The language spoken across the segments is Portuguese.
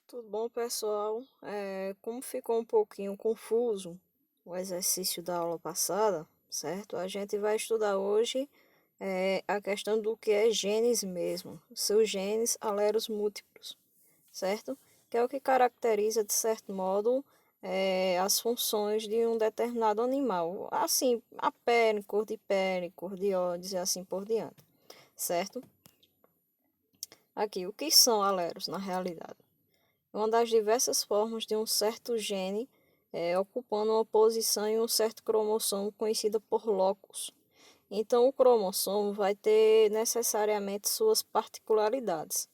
Tudo bom, pessoal? Como ficou um pouquinho confuso o exercício da aula passada, certo? A gente vai estudar hoje a questão do que é genes mesmo, seus genes aleros múltiplos, certo? Que é o que caracteriza, de certo modo, as funções de um determinado animal. Assim, cor de olhos e assim por diante, certo? Aqui, o que são aleros na realidade? Uma das diversas formas de um certo gene ocupando uma posição em um certo cromossomo conhecida por locus. Então, o cromossomo vai ter necessariamente suas particularidades.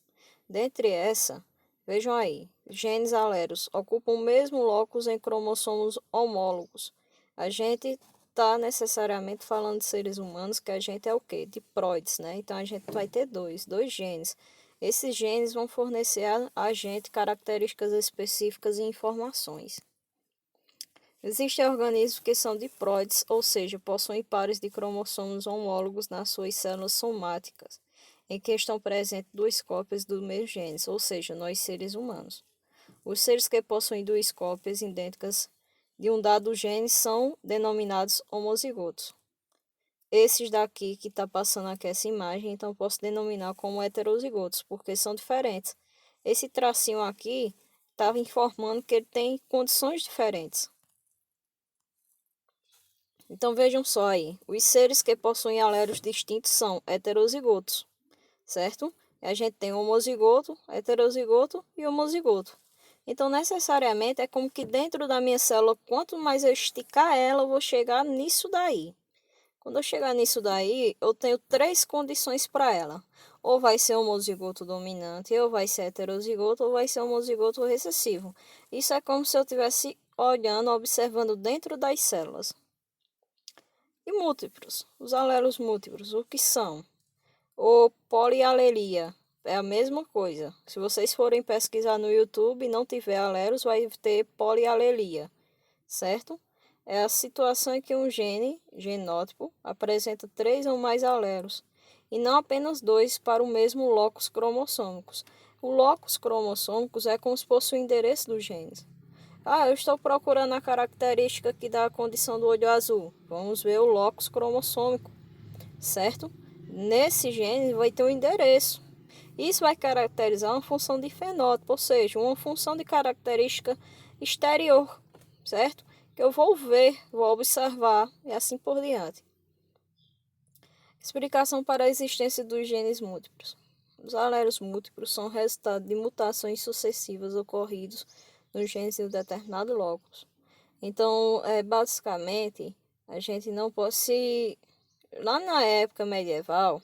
Dentre essa, vejam aí, genes aleros ocupam o mesmo locus em cromossomos homólogos. A gente está necessariamente falando de seres humanos, que a gente é o quê? Diploides, né? Então, a gente vai ter dois genes. Esses genes vão fornecer a gente características específicas e informações. Existem organismos que são diploides, ou seja, possuem pares de cromossomos homólogos nas suas células somáticas, em que estão presentes duas cópias do mesmo gene, ou seja, nós seres humanos. Os seres que possuem duas cópias idênticas de um dado gene são denominados homozigotos. Esses daqui que está passando aqui essa imagem, então posso denominar como heterozigotos, porque são diferentes. Esse tracinho aqui estava informando que ele tem condições diferentes. Então vejam só aí, os seres que possuem alelos distintos são heterozigotos, certo? E a gente tem homozigoto, heterozigoto e homozigoto. Então necessariamente é como que dentro da minha célula, quanto mais eu esticar ela, eu vou chegar nisso daí. Quando eu chegar nisso daí, eu tenho três condições para ela. Ou vai ser homozigoto dominante, ou vai ser heterozigoto, ou vai ser homozigoto recessivo. Isso é como se eu estivesse olhando, observando dentro das células. E múltiplos, os alelos múltiplos, o que são? Ou polialelia, é a mesma coisa. Se vocês forem pesquisar no YouTube e não tiver alelos, vai ter polialelia, certo? É a situação em que um genótipo, apresenta três ou mais alelos, e não apenas dois para o mesmo locus cromossômicos. O locus cromossômicos é como se fosse o endereço dos genes. Eu estou procurando a característica que dá a condição do olho azul. Vamos ver o locus cromossômico, certo? Nesse gene vai ter um endereço. Isso vai caracterizar uma função de fenótipo, ou seja, uma função de característica exterior, certo? Que eu vou ver, vou observar e assim por diante. Explicação para a existência dos genes múltiplos. Os alelos múltiplos são resultado de mutações sucessivas ocorridas nos genes de um determinado locus. Então, basicamente, a gente não pode se... Lá na época medieval,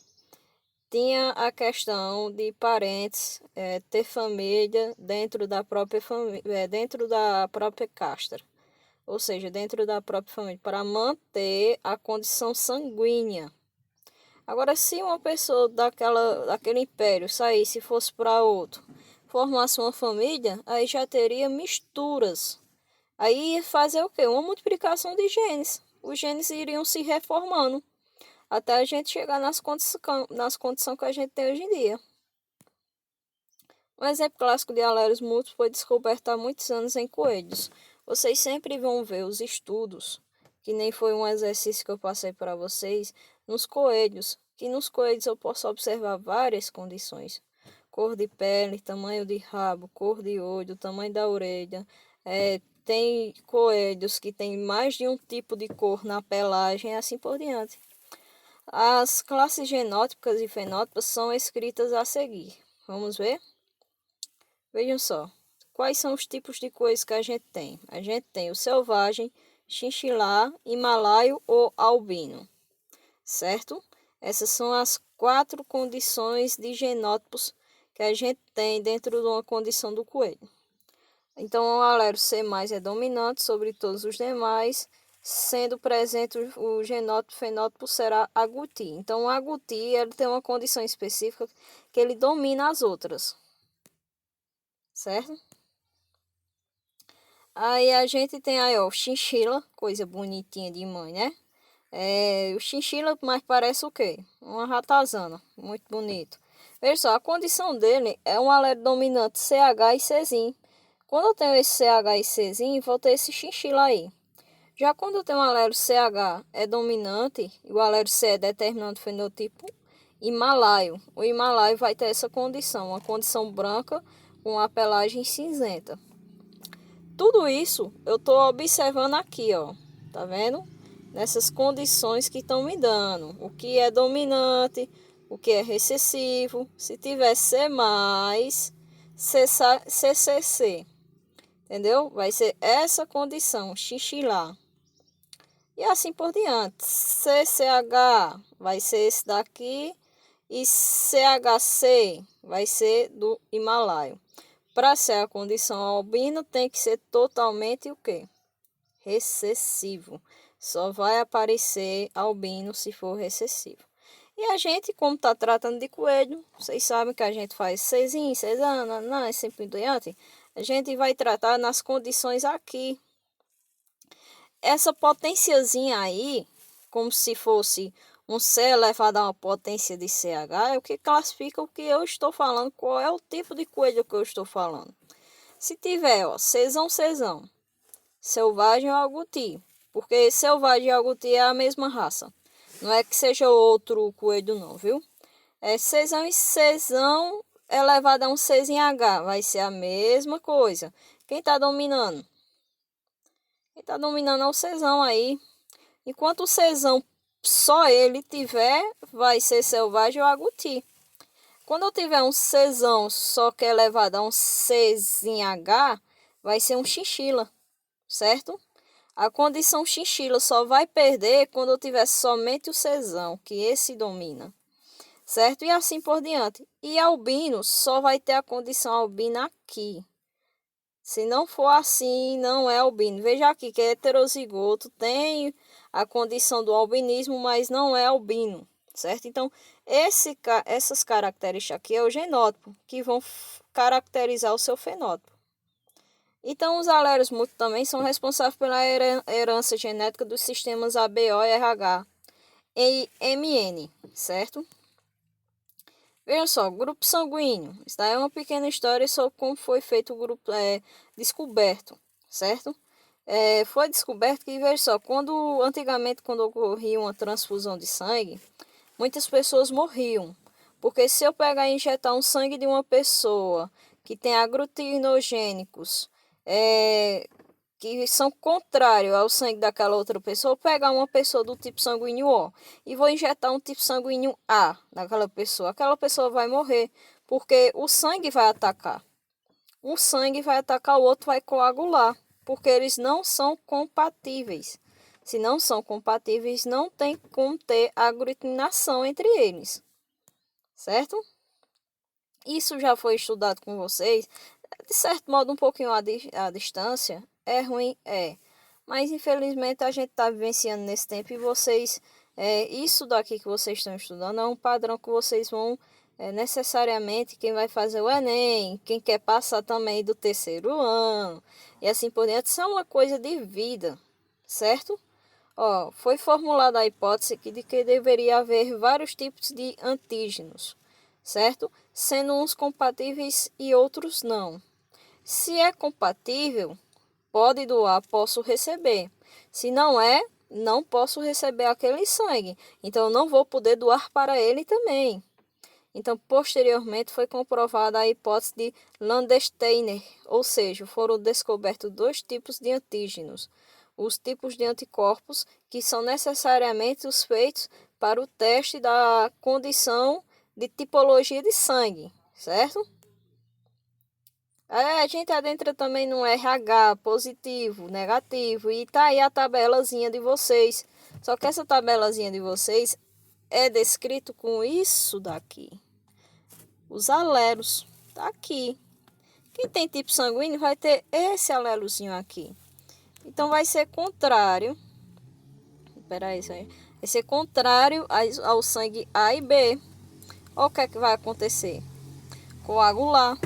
tinha a questão de parentes ter família dentro da própria família, dentro da própria casta, ou seja, dentro da própria família, para manter a condição sanguínea. Agora, se uma pessoa daquele império saísse e fosse para outro, formasse uma família, aí já teria misturas. Aí ia fazer o quê? Uma multiplicação de genes. Os genes iriam se reformando até a gente chegar nas condições que a gente tem hoje em dia. Um exemplo clássico de alelos múltiplos foi descoberto há muitos anos em coelhos. Vocês sempre vão ver os estudos, que nem foi um exercício que eu passei para vocês, nos coelhos, que nos coelhos eu posso observar várias condições. Cor de pele, tamanho de rabo, cor de olho, tamanho da orelha. Tem coelhos que têm mais de um tipo de cor na pelagem e assim por diante. As classes genótipas e fenótipas são escritas a seguir. Vamos ver? Vejam só. Quais são os tipos de coelhos que a gente tem? A gente tem o selvagem, chinchilá, himalaio ou albino, certo? Essas são as quatro condições de genótipos que a gente tem dentro de uma condição do coelho. Então, o alelo C+ é dominante sobre todos os demais, sendo presente o genótipo fenótipo será agouti. Então, o agouti ele tem uma condição específica que ele domina as outras, certo? Aí a gente tem aí, ó, o chinchila, coisa bonitinha de mãe, né? O chinchila mais parece o quê? Uma ratazana, muito bonito. Veja só, a condição dele é um alelo dominante CH e Czinho. Quando eu tenho esse CH e Czinho, vou ter esse chinchila aí. Já quando eu tenho um alelo CH é dominante e o alelo C é determinante do fenotipo himalaio, o himalaio vai ter essa condição, uma condição branca com a pelagem cinzenta. Tudo isso eu estou observando aqui, ó, tá vendo? Nessas condições que estão me dando, o que é dominante, o que é recessivo, se tiver C+, CCC, entendeu? Vai ser essa condição, xixilá. E assim por diante. CCH vai ser esse daqui e CHC vai ser do himalaio. Para ser a condição albino tem que ser totalmente o quê? Recessivo. Só vai aparecer albino se for recessivo. E a gente, como está tratando de coelho, vocês sabem que a gente faz Czinho, Cezana, não, é sempre diante. A gente vai tratar nas condições aqui. Essa potênciazinha aí, como se fosse um C elevado a uma potência de CH, é o que classifica o que eu estou falando, qual é o tipo de coelho que eu estou falando. Se tiver, ó, Czão, selvagem ou agouti, porque selvagem e agouti é a mesma raça. Não é que seja outro coelho não, viu? É Czão e Czão elevado a um C em H, vai ser a mesma coisa. Quem está dominando? Quem está dominando é o Czão aí. Enquanto o Czão só ele tiver, vai ser selvagem ou agouti. Quando eu tiver um Czão só que é elevado a um C em H, vai ser um chinchila, certo? A condição chinchila só vai perder quando eu tiver somente o Czão, que esse domina, certo? E assim por diante. E albino só vai ter a condição albina aqui. Se não for assim, não é albino. Veja aqui que é heterozigoto, tem a condição do albinismo, mas não é albino, certo? Então, essas características aqui é o genótipo, que vão caracterizar o seu fenótipo. Então, os alelos múltiplos também são responsáveis pela herança genética dos sistemas ABO, RH e MN, certo? Veja só, grupo sanguíneo. Isso daí é uma pequena história sobre como foi feito o grupo descoberto, certo? Foi descoberto que, veja só, antigamente quando ocorria uma transfusão de sangue, muitas pessoas morriam. Porque se eu pegar e injetar um sangue de uma pessoa que tem aglutinogênicos, que são contrários ao sangue daquela outra pessoa, pegar uma pessoa do tipo sanguíneo O e vou injetar um tipo sanguíneo A naquela pessoa, aquela pessoa vai morrer, porque o sangue vai atacar. Um sangue vai atacar, o outro vai coagular, porque eles não são compatíveis. Se não são compatíveis, não tem como ter aglutinação entre eles, certo? Isso já foi estudado com vocês, de certo modo um pouquinho à distância. É ruim, é. Mas infelizmente a gente está vivenciando nesse tempo e vocês, isso daqui que vocês estão estudando é um padrão que vocês vão, necessariamente, quem vai fazer o Enem, quem quer passar também do terceiro ano, e assim por diante, isso é uma coisa de vida, certo? Ó, foi formulada a hipótese de que deveria haver vários tipos de antígenos, certo? Sendo uns compatíveis e outros não. Se é compatível, pode doar, posso receber. Se não é, não posso receber aquele sangue. Então, não vou poder doar para ele também. Então, posteriormente, foi comprovada a hipótese de Landsteiner, ou seja, foram descobertos dois tipos de antígenos. Os tipos de anticorpos, que são necessariamente os feitos para o teste da condição de tipologia de sangue, certo? A gente adentra também no RH, positivo, negativo, e tá aí a tabelazinha de vocês. Só que essa tabelazinha de vocês é descrito com isso daqui. Os alelos, tá aqui. Quem tem tipo sanguíneo vai ter esse alelozinho aqui. Então vai ser contrário. Espera aí, vai ser contrário ao sangue A e B. Olha o que é que vai acontecer? Coagular.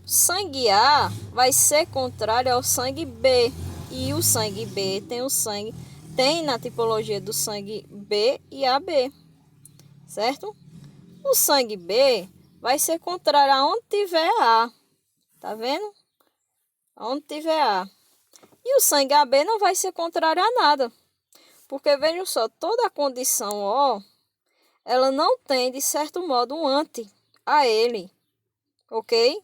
Sangue A vai ser contrário ao sangue B. E o sangue B tem na tipologia do sangue B e AB, certo? O sangue B vai ser contrário aonde tiver A. Tá vendo? Aonde tiver A. E o sangue AB não vai ser contrário a nada. Porque vejam só, toda a condição O, ela não tem, de certo modo, um anti a ele. Ok?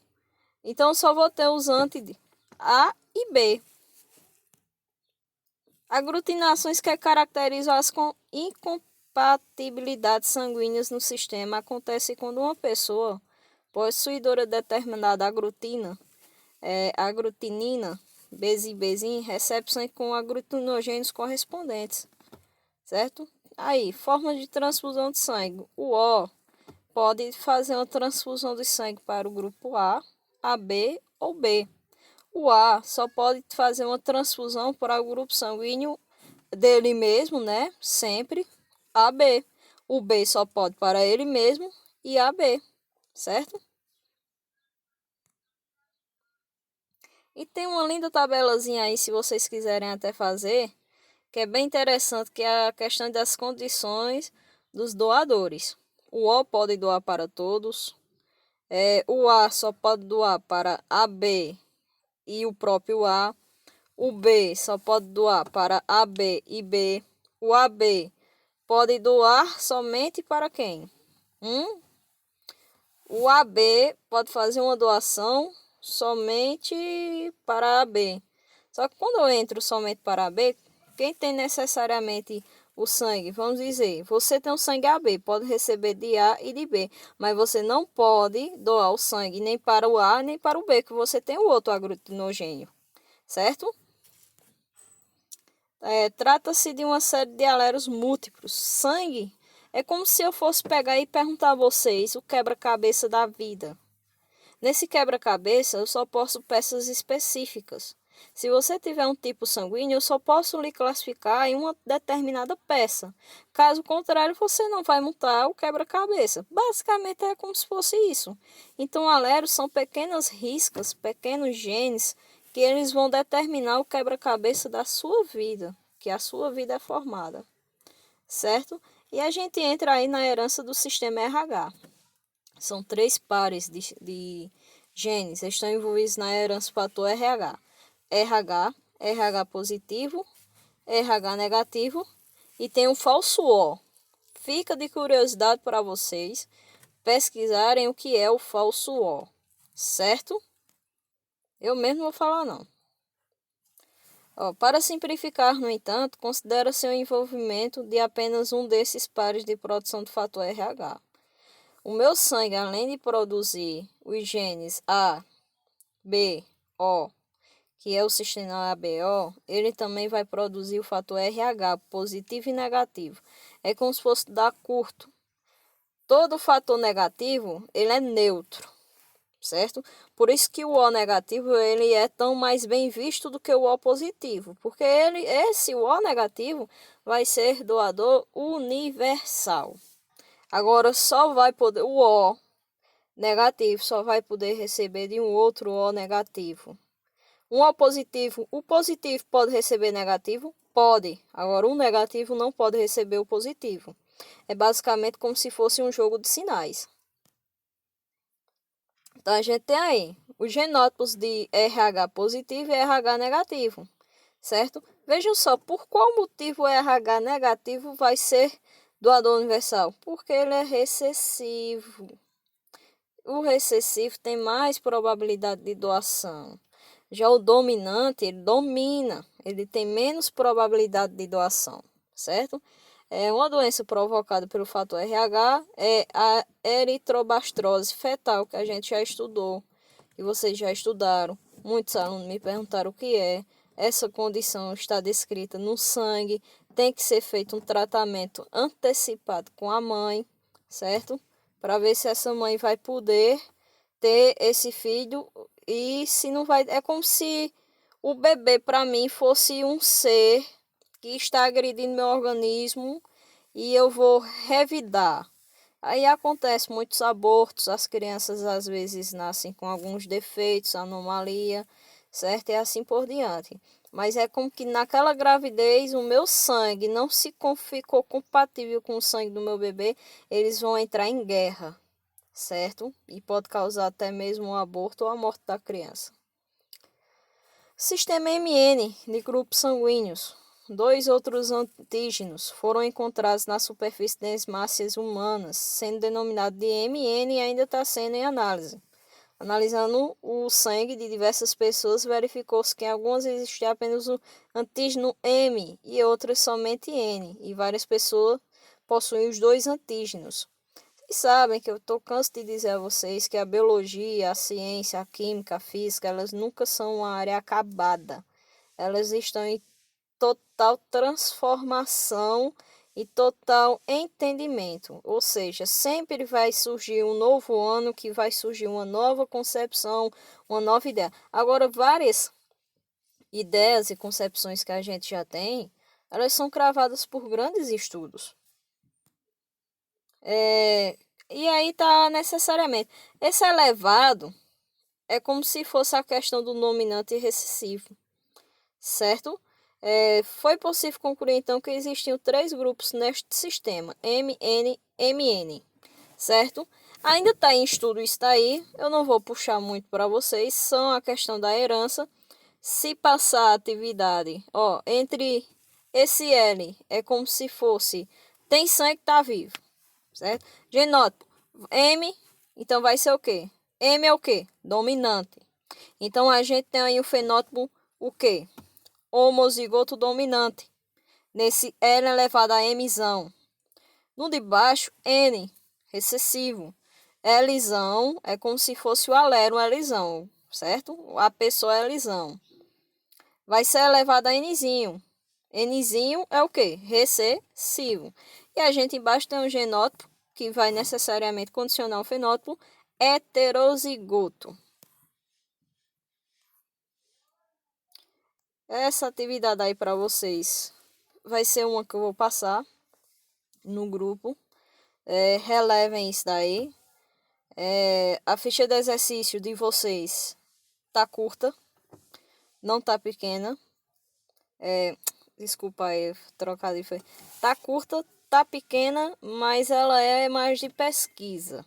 Então, só vou ter os anti de A e B. Aglutinações que caracterizam as incompatibilidades sanguíneas no sistema acontecem quando uma pessoa possuidora de determinada aglutinina, besin, recebe sangue com aglutinogênios correspondentes, certo? Aí, formas de transfusão de sangue. O O pode fazer uma transfusão de sangue para o grupo A, AB ou B. O A só pode fazer uma transfusão para o grupo sanguíneo dele mesmo, né? Sempre AB. O B só pode para ele mesmo e AB, certo? E tem uma linda tabelazinha aí, se vocês quiserem até fazer, que é bem interessante, que é a questão das condições dos doadores. O O pode doar para todos, o A só pode doar para AB e o próprio A. O B só pode doar para AB e B. O AB pode doar somente para quem? O AB pode fazer uma doação somente para AB. Só que quando eu entro somente para AB, quem tem necessariamente o sangue, vamos dizer, você tem o sangue AB, pode receber de A e de B, mas você não pode doar o sangue nem para o A nem para o B, que você tem o outro aglutinogênio, certo? Trata-se de uma série de alelos múltiplos. Sangue é como se eu fosse pegar e perguntar a vocês o quebra-cabeça da vida. Nesse quebra-cabeça, eu só posso peças específicas. Se você tiver um tipo sanguíneo, eu só posso lhe classificar em uma determinada peça. Caso contrário, você não vai montar o quebra-cabeça. Basicamente é como se fosse isso. Então, alelos são pequenas riscas, pequenos genes, que eles vão determinar o quebra-cabeça da sua vida, que a sua vida é formada, certo? E a gente entra aí na herança do sistema RH. São 3 pares de genes que estão envolvidos na herança do fator RH. RH positivo, RH negativo e tem um falso O. Fica de curiosidade para vocês pesquisarem o que é o falso O, certo? Eu mesmo não vou falar não. Para simplificar, no entanto, considera-se o envolvimento de apenas um desses pares de produção do fator RH. O meu sangue, além de produzir os genes A, B, O, que é o sistema ABO, ele também vai produzir o fator RH, positivo e negativo. É como se fosse dar curto. Todo fator negativo, ele é neutro, certo? Por isso que o O negativo, ele é tão mais bem visto do que o O positivo, porque o O negativo vai ser doador universal. Agora só vai poder, o O negativo só vai poder receber de um outro O negativo. Um O positivo, o positivo pode receber negativo? Pode. Agora, o negativo não pode receber o positivo. É basicamente como se fosse um jogo de sinais. Então, a gente tem aí os genótipos de RH positivo e RH negativo, certo? Vejam só, por qual motivo o RH negativo vai ser doador universal? Porque ele é recessivo. O recessivo tem mais probabilidade de doação. Já o dominante, ele domina, ele tem menos probabilidade de doação, certo? Uma doença provocada pelo fator RH é a eritrobastrose fetal, que a gente já estudou, e vocês já estudaram. Muitos alunos me perguntaram o que é. Essa condição está descrita no sangue, tem que ser feito um tratamento antecipado com a mãe, certo? Para ver se essa mãe vai poder ter esse filho e se não vai. É como se o bebê para mim fosse um ser que está agredindo meu organismo e eu vou revidar. Aí acontece muitos abortos, as crianças às vezes nascem com alguns defeitos, anomalia, certo? E assim por diante. Mas é como que naquela gravidez o meu sangue não ficou compatível com o sangue do meu bebê, eles vão entrar em guerra, certo? E pode causar até mesmo um aborto ou a morte da criança. Sistema MN de grupos sanguíneos. 2 outros antígenos foram encontrados na superfície das hemácias humanas, sendo denominado de MN e ainda está sendo em análise. Analisando o sangue de diversas pessoas, verificou-se que em algumas existia apenas o antígeno M e outras somente N, e várias pessoas possuem os dois antígenos. Vocês sabem que eu estou cansado de dizer a vocês que a biologia, a ciência, a química, a física, elas nunca são uma área acabada. Elas estão em total transformação e total entendimento. Ou seja, sempre vai surgir um novo ano que vai surgir uma nova concepção, uma nova ideia. Agora, várias ideias e concepções que a gente já tem, elas são cravadas por grandes estudos. E aí tá necessariamente. Esse elevado é como se fosse a questão do nominante e recessivo, certo? Foi possível concluir então que existiam 3 grupos neste sistema, MN, MN, certo? Ainda está em estudo isso daí, eu não vou puxar muito para vocês, são a questão da herança. Se passar a atividade, entre esse L é como se fosse, tem sangue que está vivo, certo? Genótipo, M, então vai ser o quê? M é o quê? Dominante. Então a gente tem aí o fenótipo, o quê? Homozigoto dominante. Nesse L elevado a Mzão. No de baixo, N, recessivo. Lzão é como se fosse o alero, Lzão, certo? A pessoa é Lzão. Vai ser elevado a Nzinho. Nzinho é o quê? Recessivo. E a gente embaixo tem um genótipo, que vai necessariamente condicionar o fenótipo heterozigoto. Essa atividade aí para vocês vai ser uma que eu vou passar no grupo. Relevem isso daí. A ficha de exercício de vocês tá curta, não tá pequena. Desculpa aí, trocado foi. Tá curta, tá pequena, mas ela é mais de pesquisa.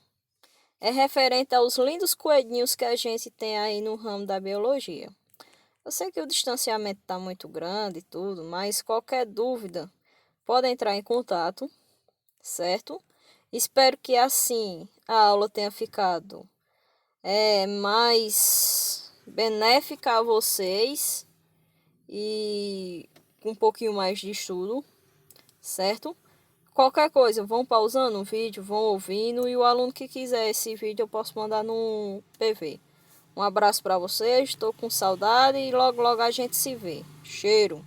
É referente aos lindos coelhinhos que a gente tem aí no ramo da biologia. Eu sei que o distanciamento está muito grande e tudo, mas qualquer dúvida pode entrar em contato, certo? Espero que assim a aula tenha ficado mais benéfica a vocês e com um pouquinho mais de estudo, certo? Qualquer coisa, vão pausando o vídeo, vão ouvindo e o aluno que quiser esse vídeo eu posso mandar no PV. Um abraço para vocês, estou com saudade e logo logo a gente se vê. Cheiro!